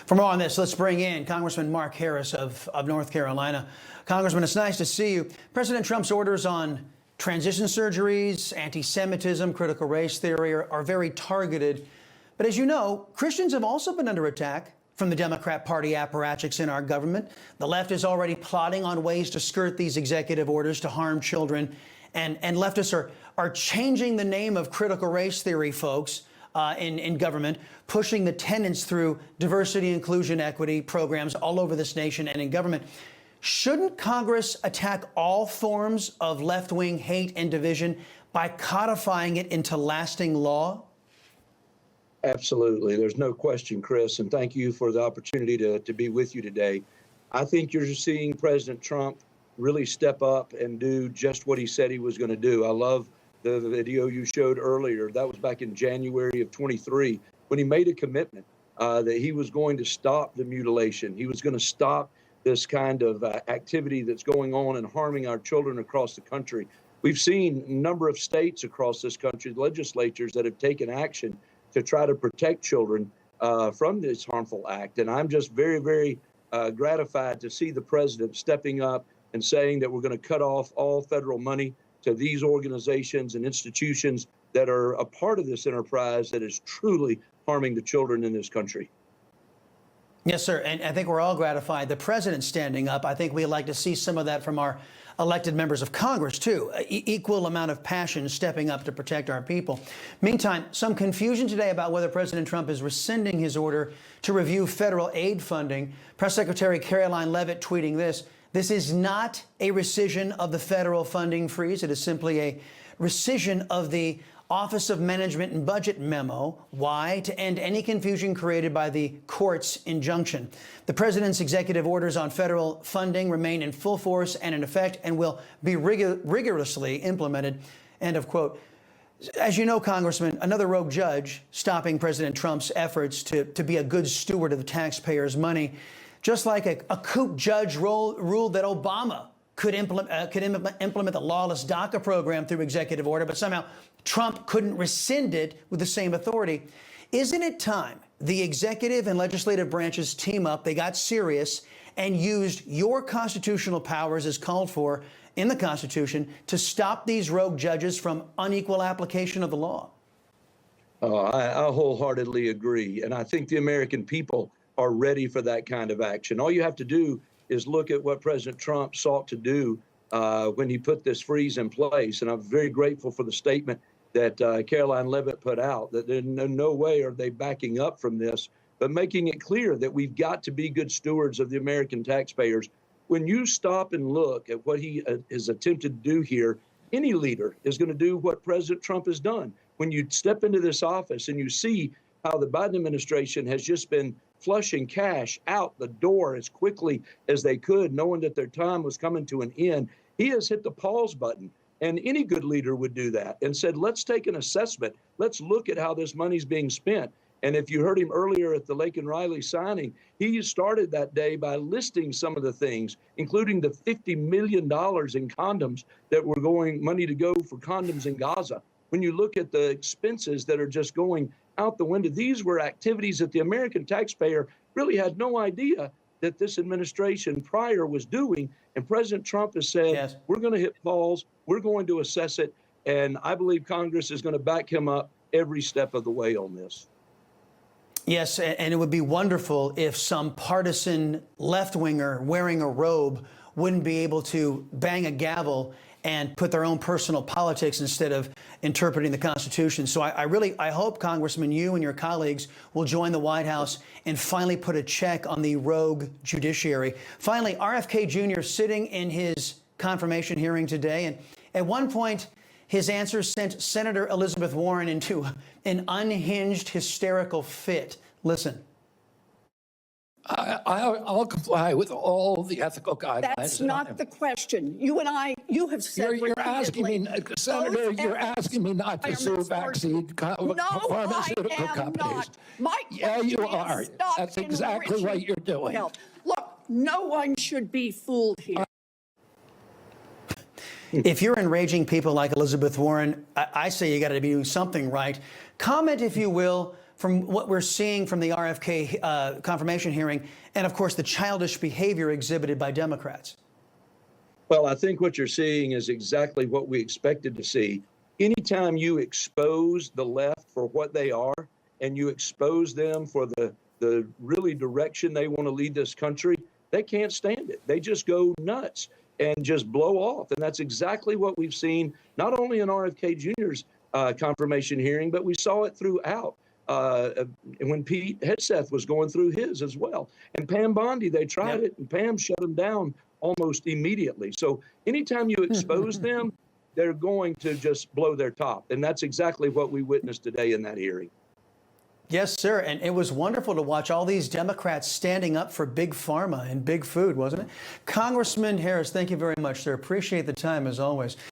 For more on this, let's bring in Congressman Mark Harris of North Carolina. Congressman, it's nice to see you. President Trump's orders on transition surgeries, anti-Semitism, critical race theory are very targeted. But as you know, Christians have also been under attack from the Democrat Party apparatchiks in our government. The left is already plotting on ways to skirt these executive orders to harm children. And leftists are changing the name of critical race theory, folks, in government, pushing the tenets through diversity, inclusion, equity programs all over this nation and in government. Shouldn't Congress attack all forms of left-wing hate and division by codifying it into lasting law? Absolutely. There's no question, Chris, and thank you for the opportunity to be with you today. I think you're seeing President Trump really step up and do just what he said he was going to do. I love the video you showed earlier. That was back in January of 23 when he made a commitment that he was going to stop the mutilation. He was going to stop this kind of activity that's going on and harming our children across the country. We've seen a number of states across this country, legislatures that have taken action to try to protect children from this harmful act. And I'm just very, very gratified to see the president stepping up and saying that we're going to cut off all federal money to these organizations and institutions that are a part of this enterprise that is truly harming the children in this country. Yes, sir. And I think we're all gratified. The president standing up, I think we'd like to see some of that from our elected members of Congress, too. Equal amount of passion stepping up to protect our people. Meantime, some confusion today about whether President Trump is rescinding his order to review federal aid funding. Press Secretary Caroline Leavitt tweeting this: "This is not a rescission of the federal funding freeze. It is simply a rescission of the Office of Management and Budget memo. Why? To end any confusion created by the court's injunction. The president's executive orders on federal funding remain in full force and in effect and will be rigorously implemented." End of quote. As you know, Congressman, another rogue judge stopping President Trump's efforts to be a good steward of the taxpayers' money. Just like a coup judge ruled that Obama could implement the lawless DACA program through executive order, but somehow Trump couldn't rescind it with the same authority. Isn't it time the executive and legislative branches team up? They got serious and used your constitutional powers as called for in the Constitution to stop these rogue judges from unequal application of the law. I wholeheartedly agree. And I think the American people are ready for that kind of action. All you have to do is look at what President Trump sought to do when he put this freeze in place. And I'm very grateful for the statement that Caroline Leavitt put out, that in no way are they backing up from this, but making it clear that we've got to be good stewards of the American taxpayers. When you stop and look at what he has attempted to do here, any leader is going to do what President Trump has done. When you step into this office and you see how the Biden administration has just been flushing cash out the door as quickly as they could, knowing that their time was coming to an end, he has hit the pause button. And any good leader would do that and said, let's take an assessment. Let's look at how this money's being spent. And if you heard him earlier at the Laken Riley signing, he started that day by listing some of the things, including the $50 million in condoms that were money to go for condoms in Gaza. When you look at the expenses that are just going out the window, these were activities that the American taxpayer really had no idea that this administration prior was doing. And President Trump has said, yes, we're going to hit pause, we're going to assess it, and I believe Congress is going to back him up every step of the way on this. Yes, and it would be wonderful if some partisan left-winger wearing a robe wouldn't be able to bang a gavel and put their own personal politics instead of interpreting the Constitution. So I hope, Congressman, you and your colleagues will join the White House and finally put a check on the rogue judiciary. Finally, RFK Jr. sitting in his confirmation hearing today, and at one point, his answers sent Senator Elizabeth Warren into an unhinged, hysterical fit. Listen. I'll comply with all the ethical guidelines. That's not the question. You and I, you have said you're asking me, Senator, you're asking me not to sue vaccine pharmaceutical companies. Yeah, you are. That's exactly what you're doing. Look, no one should be fooled here. If you're enraging people like Elizabeth Warren, I say you got to be doing something right. Comment, if you will, from what we're seeing from the RFK confirmation hearing, and of course the childish behavior exhibited by Democrats? Well, I think what you're seeing is exactly what we expected to see. Anytime you expose the left for what they are, and you expose them for the really direction they want to lead this country, they can't stand it. They just go nuts and just blow off. And that's exactly what we've seen, not only in RFK Jr.'s confirmation hearing, but we saw it throughout. When Pete Hegseth was going through his as well. And Pam Bondi, they tried it, and Pam shut them down almost immediately. So anytime you expose them, they're going to just blow their top. And that's exactly what we witnessed today in that hearing. Yes, sir. And it was wonderful to watch all these Democrats standing up for big pharma and big food, wasn't it? Congressman Harris, thank you very much, sir. Appreciate the time as always.